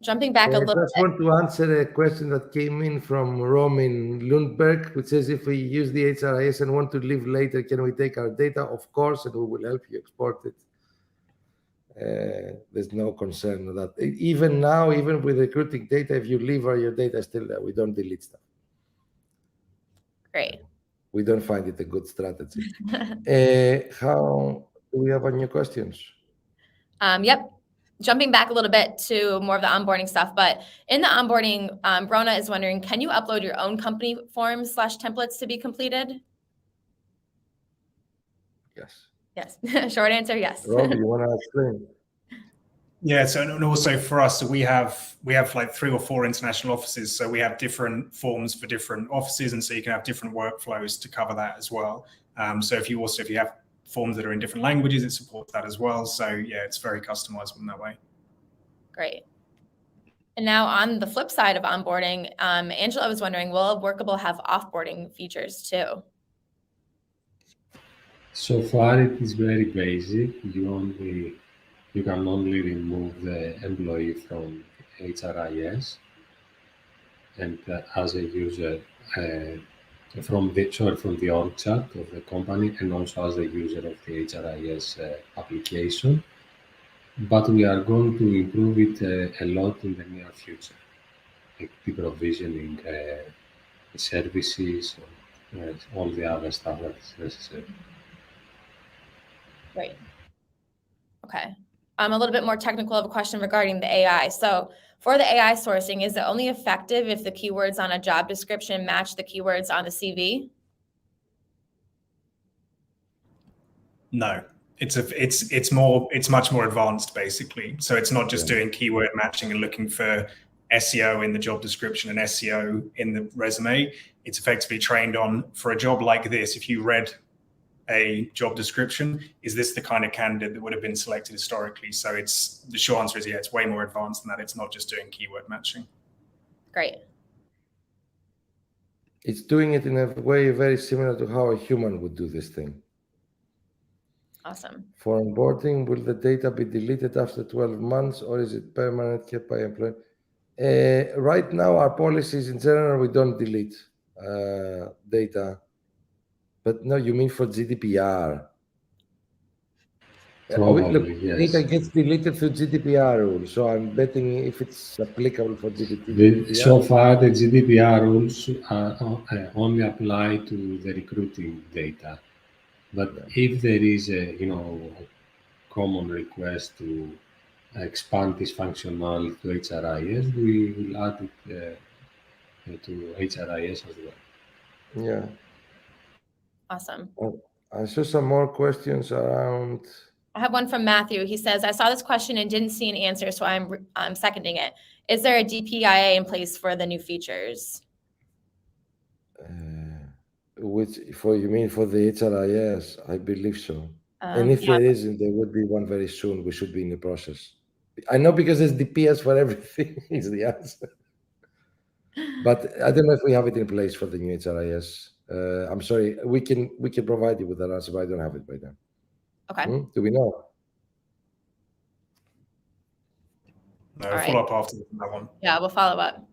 Jumping back a little bit. I just want to answer a question that came in from Romin Lundberg, which says, if we use the HRIS and want to leave later, can we take our data? Of course, and we will help you export it. There's no concern with that. Even now, even with recruiting data, if you leave, your data is still there. We don't delete stuff. Great. We don't find it a good strategy. How do we have any questions? Yep. Jumping back a little bit to more of the onboarding stuff, but in the onboarding, Rona is wondering, can you upload your own company forms / templates to be completed? Yes. Yes. Short answer, yes. Rob, you want to explain? Yeah, so and also for us, so we have like 3 or 4 international offices, so we have different forms for different offices, and so you can have different workflows to cover that as well. So if you have forms that are in different languages, it supports that as well. So yeah, it's very customizable in that way. Great. And now on the flip side of onboarding, Angela was wondering, will Workable have offboarding features too? So far, it is very basic. You can only remove the employee from HRIS, and as a user, from the org chart of the company and also as a user of the HRIS application. But we are going to improve it a lot in the near future, like the provisioning services and all the other stuff that is necessary. Great. Okay. A little bit more technical of a question regarding the AI. So for the AI sourcing, is it only effective if the keywords on a job description match the keywords on the CV? No, it's much more advanced basically. So it's not just doing keyword matching and looking for SEO in the job description and SEO in the resume. It's effectively trained on, for a job like this, if you read a job description, is this the kind of candidate that would have been selected historically? So the short answer is it's way more advanced than that. It's not just doing keyword matching. Great. It's doing it in a way very similar to how a human would do this thing. Awesome. For onboarding, will the data be deleted after 12 months or is it permanent, kept by employee? Right now, our policies in general, we don't delete data. But no, you mean for GDPR? Probably, yes. Data gets deleted through GDPR rules, so I'm betting if it's applicable for GDPR. So far, the GDPR rules only apply to the recruiting data. But if there is a common request to expand this functionality to HRIS, we will add it to HRIS as well. Yeah. Awesome. I saw some more questions around. I have one from Matthew. He says, I saw this question and didn't see an answer, so I'm seconding it. Is there a DPIA in place for the new features? You mean for the HRIS? I believe so. And if there isn't, there would be one very soon. We should be in the process. I know because there's DPS for everything is the answer. But I don't know if we have it in place for the new HRIS. I'm sorry, we can provide you with that answer, but I don't have it right now. Okay. Do we know? No, follow up after that one. Yeah, we'll follow up.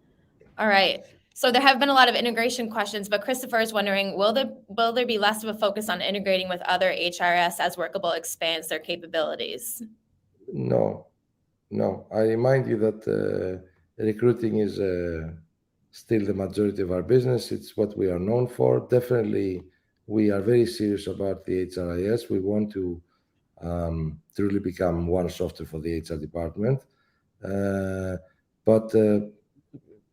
All right. So there have been a lot of integration questions, but Christopher is wondering, will there be less of a focus on integrating with other HRS as Workable expands their capabilities? No. I remind you that recruiting is still the majority of our business. It's what we are known for. Definitely, we are very serious about the HRIS. We want to truly become one software for the HR department.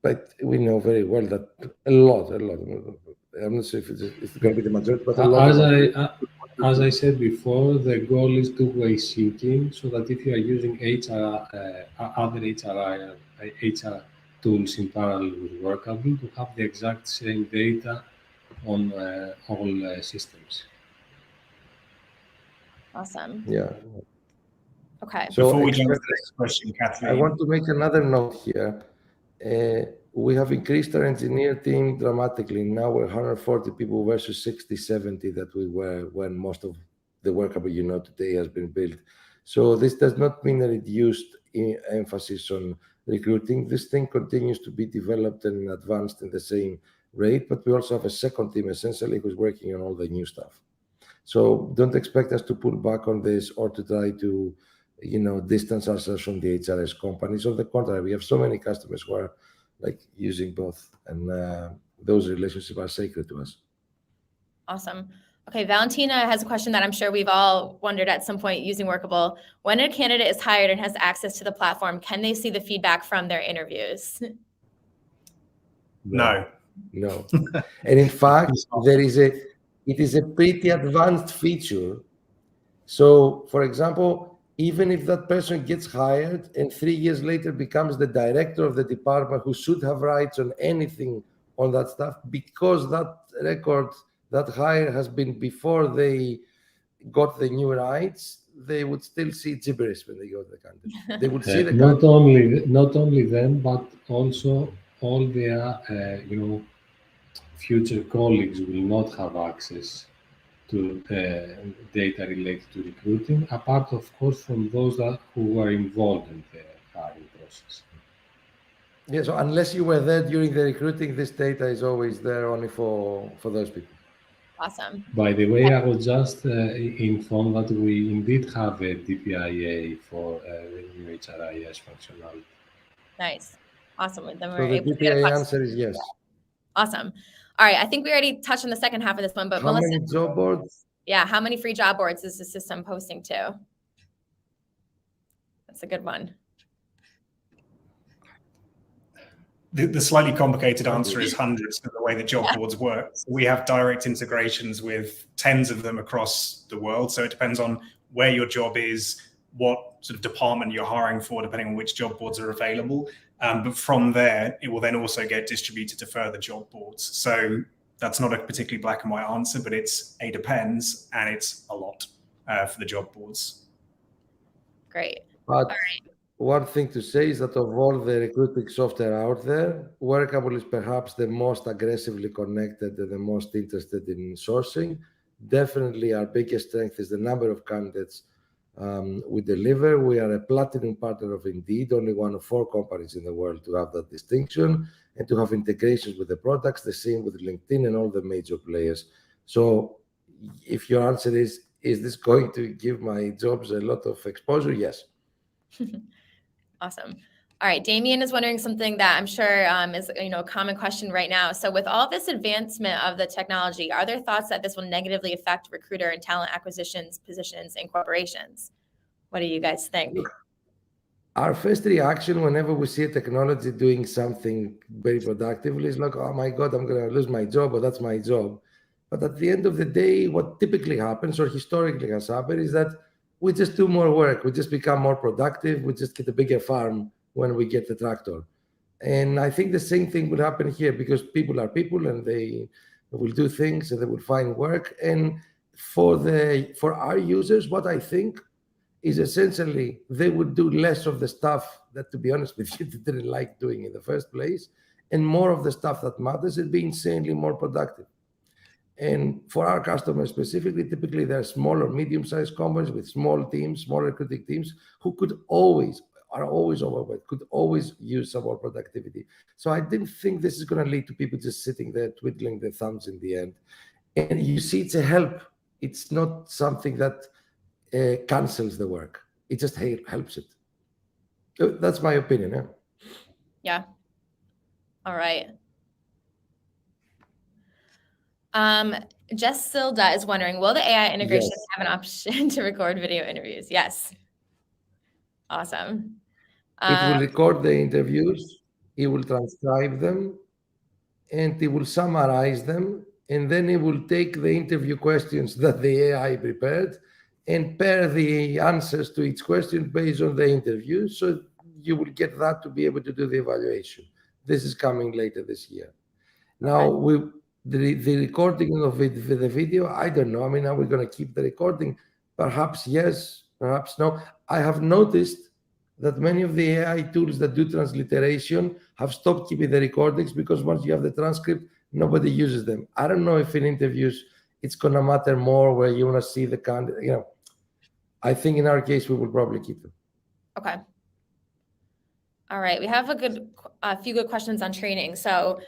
But we know very well that a lot. I'm not sure if it's going to be the majority, but a lot. As I said before, the goal is two-way syncing, so that if you are using other HR tools in parallel with Workable, to have the exact same data on all systems. Awesome. Yeah. Okay. So before we jump to the next question, Kathleen, I want to make another note here. We have increased our engineer team dramatically. Now we're 140 people versus 60, 70 that we were when most of the Workable today has been built. So this does not mean a reduced emphasis on recruiting. This thing continues to be developed and advanced in the same rate, but we also have a second team essentially who's working on all the new stuff. So don't expect us to pull back on this or to try to distance ourselves from the HRS companies. On the contrary, we have so many customers who are using both, and those relationships are sacred to us. Awesome. Okay, Valentina has a question that I'm sure we've all wondered at some point using Workable. When a candidate is hired and has access to the platform, can they see the feedback from their interviews? No. And in fact, it is a pretty advanced feature. So, for example, even if that person gets hired and 3 years later becomes the director of the department who should have rights on anything on that stuff, because that record, that hire has been before they got the new rights, they would still see gibberish when they go to the country. They would see the not only them, but also all their future colleagues will not have access to data related to recruiting, apart of course from those who were involved in the hiring process. Yeah, so unless you were there during the recruiting, this data is always there only for those people. Awesome. By the way, I was just informed that we indeed have a DPIA for the new HRIS functionality. Nice. Awesome. Then So we're the able to get a DPA question. answer is yes. Awesome. All right. I think we already touched on the second half of this one, but How Melissa, many job boards? yeah, how many free job boards is the system posting to? That's a good one. The slightly complicated answer is hundreds of the way that job boards work. We have direct integrations with tens of them across the world. So it depends on where your job is, what sort of department you're hiring for, depending on which job boards are available. But from there, it will then also get distributed to further job boards. So that's not a particularly black and white answer, but it's a depends, and it's a lot for the job boards. Great. But all right. One thing to say is that of all the recruiting software out there, Workable is perhaps the most aggressively connected and the most interested in sourcing. Definitely our biggest strength is the number of candidates we deliver. We are a platinum partner of Indeed, only one of 4 companies in the world to have that distinction and to have integrations with the products, the same with LinkedIn and all the major players. So if your answer is this going to give my jobs a lot of exposure? Yes. Awesome. All right. Damien is wondering something that I'm sure is a common question right now. So with all this advancement of the technology, are there thoughts that this will negatively affect recruiter and talent acquisitions positions in corporations? What do you guys think? Look, our first reaction whenever we see a technology doing something very productively is like, oh my God, I'm going to lose my job, or that's my job. But at the end of the day, what typically happens or historically has happened is that we just do more work. We just become more productive. We just get a bigger farm when we get the tractor. And I think the same thing will happen here, because people are people and they will do things and they will find work. And for our users, what I think is essentially they would do less of the stuff that, to be honest with you, they didn't like doing in the first place, and more of the stuff that matters and be insanely more productive. And for our customers specifically, typically they're small or medium-sized companies with small teams, small recruiting teams, who are always overwhelmed, could always use some more productivity. So I didn't think this is going to lead to people just sitting there twiddling their thumbs in the end. And you see, it's a help. It's not something that cancels the work. It just helps it. That's my opinion. Yeah. All right. Jess Silda is wondering, will the AI integration have an option to record video interviews? Yes. Awesome. It will record the interviews, it will transcribe them, and it will summarize them, and then it will take the interview questions that the AI prepared and pair the answers to each question based on the interview, so you will get that to be able to do the evaluation. This is coming later this year. Now, the recording of it, the video, I don't know. I mean, are we going to keep the recording? Perhaps yes, perhaps no. I have noticed that many of the AI tools that do transliteration have stopped keeping the recordings, because once you have the transcript, nobody uses them. I don't know if in interviews it's going to matter more where you want to see the candidate. I think in our case, we will probably keep them. Okay. All right. We have a few good questions on training. So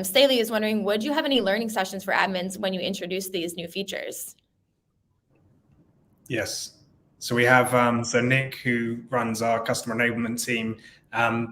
Staley is wondering, would you have any learning sessions for admins when you introduce these new features? Yes. So we have, so Nick, who runs our customer enablement team,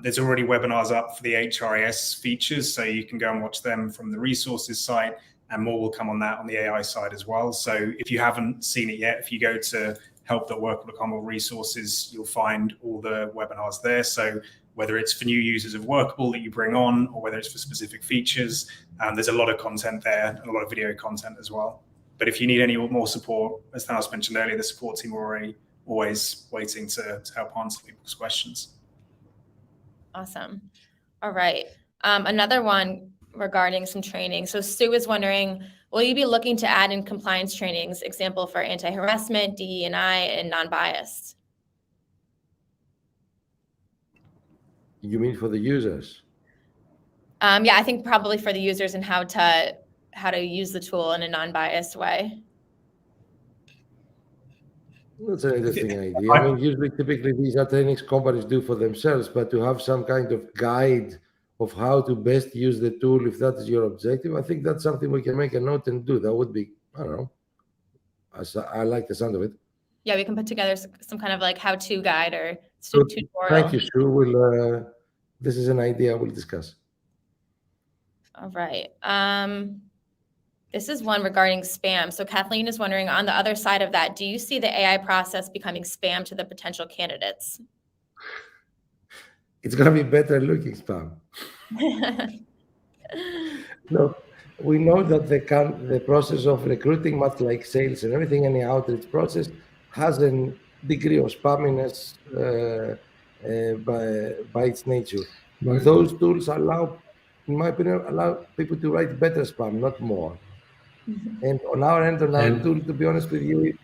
there's already webinars up for the HRIS features. So you can go and watch them from the resources site, and more will come on that on the AI side as well. So if you haven't seen it yet, if you go to help.workable.com or resources, you'll find all the webinars there. So whether it's for new users of Workable that you bring on, or whether it's for specific features, there's a lot of content there, and a lot of video content as well. But if you need any more support, as Thanos mentioned earlier, the support team are already always waiting to help answer people's questions. Awesome. All right. Another one regarding some training. So Stu is wondering, will you be looking to add in compliance trainings, example for anti-harassment, DE&I, and non-biased? You mean for the users? Yeah, I think probably for the users and how to use the tool in a non-biased way. That's an interesting idea. I mean, usually, typically, these are trainings companies do for themselves, but to have some kind of guide of how to best use the tool if that is your objective, I think that's something we can make a note and do. That would be, I don't know, I like the sound of it. Yeah, we can put together some kind of like how-to guide or Good. tutorial. Thank you, Sue. We'll, this is an idea we'll discuss. All right. This is one regarding spam. So Kathleen is wondering, on the other side of that, do you see the AI process becoming spam to the potential candidates? It's going to be better looking spam. Look, we know that the process of recruiting, much like sales and everything, any outreach process, has a degree of spamminess by its nature. But Those tools allow, in my opinion, allow people to write better spam, not more. And on our end, on our tool, to be honest with you,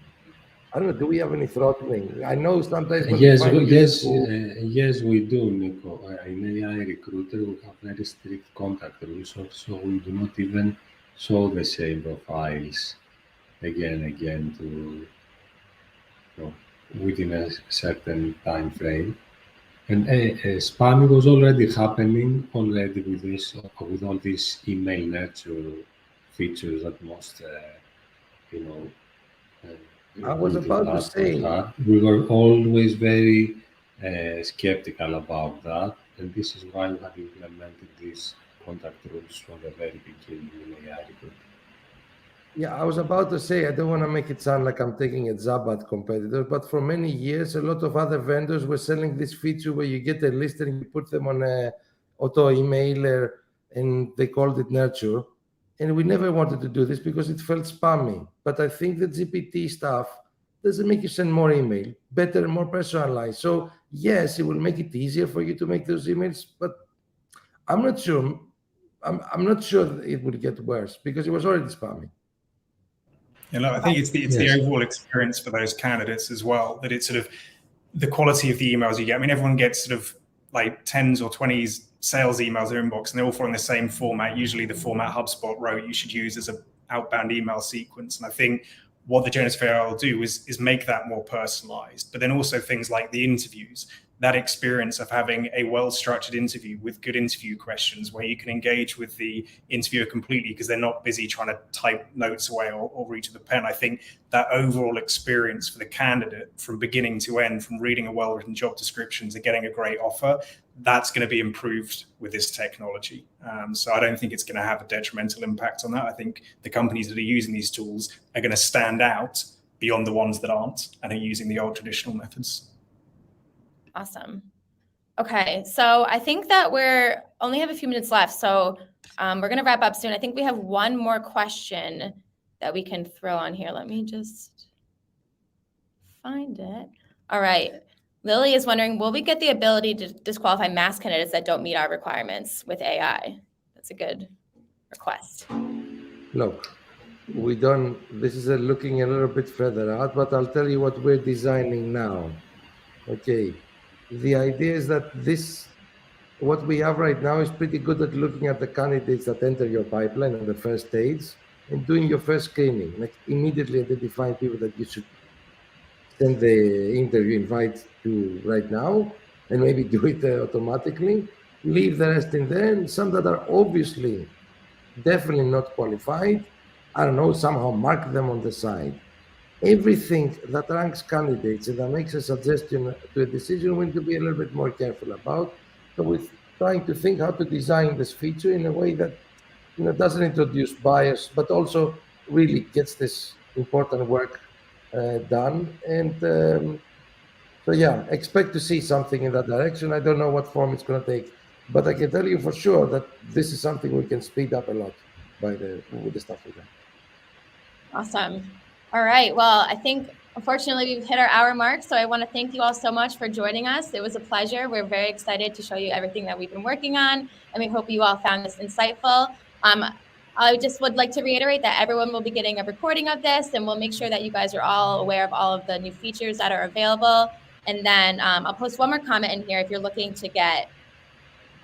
I don't know, do we have any throttling? I know sometimes when yes, yes, we do, Nico. In AI Recruiter, we have very strict contact rules, so we do not even show the same profiles again and again to within a certain time frame. And spamming was already happening with all these email nurture features that most I was about to say, we were always very skeptical about that, and this is why we have implemented these contact rules from the very beginning in AI Recruiter. yeah, I was about to say, I don't want to make it sound like I'm taking a jab at competitors, but for many years, a lot of other vendors were selling this feature where you get a list and you put them on a auto emailer, and they called it nurture. And we never wanted to do this because it felt spammy. But I think the GPT stuff doesn't make you send more email, better, more personalized. So yes, it will make it easier for you to make those emails, but I'm not sure. I'm not sure it will get worse because it was already spammy. You know, I think it's the overall experience for those candidates as well, that it's sort of the quality of the emails you get. I mean, everyone gets sort of like 10s or 20s sales emails in their inbox, and they all fall in the same format, usually the format HubSpot wrote you should use as an outbound email sequence. And I think what the generative AI will do is make that more personalized. But then also things like the interviews, that experience of having a well-structured interview with good interview questions where you can engage with the interviewer completely because they're not busy trying to type notes away or reach with a pen. I think that overall experience for the candidate from beginning to end, from reading a well-written job description to getting a great offer, that's going to be improved with this technology. So I don't think it's going to have a detrimental impact on that. I think the companies that are using these tools are going to stand out beyond the ones that aren't and are using the old traditional methods. Awesome. Okay, so I think that we're only have a few minutes left, so we're going to wrap up soon. I think we have one more question that we can throw on here. Let me just find it. All right. Lily is wondering, will we get the ability to disqualify mass candidates that don't meet our requirements with AI? That's a good request. Look, we don't, this is looking a little bit further out, but I'll tell you what we're designing now. Okay. The idea is that what we have right now is pretty good at looking at the candidates that enter your pipeline on the first stage and doing your first screening, like immediately identifying people that you should send the interview invite to right now, and maybe do it automatically, leave the rest in there, and some that are obviously definitely not qualified, I don't know, somehow mark them on the side. Everything that ranks candidates and that makes a suggestion to a decision, we need to be a little bit more careful about. So we're trying to think how to design this feature in a way that doesn't introduce bias, but also really gets this important work done. And so yeah, expect to see something in that direction. I don't know what form it's going to take, but I can tell you for sure that this is something we can speed up a lot with the stuff we got. Awesome. All right. Well, I think, unfortunately, we've hit our hour mark. So I want to thank you all so much for joining us. It was a pleasure. We're very excited to show you everything that we've been working on. And we hope you all found this insightful. I just would like to reiterate that everyone will be getting a recording of this, and we'll make sure that you guys are all aware of all of the new features that are available. And then I'll post one more comment in here. If you're looking to get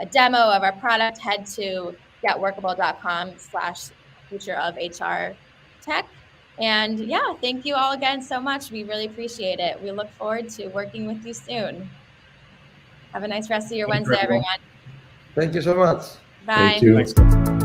a demo of our product, head to getworkable.com/futureofhrtech. And yeah, thank you all again so much. We really appreciate it. We look forward to working with you soon. Have a nice rest of your Wednesday, everyone. Thank you so much. Bye. Thank you. Thanks, guys.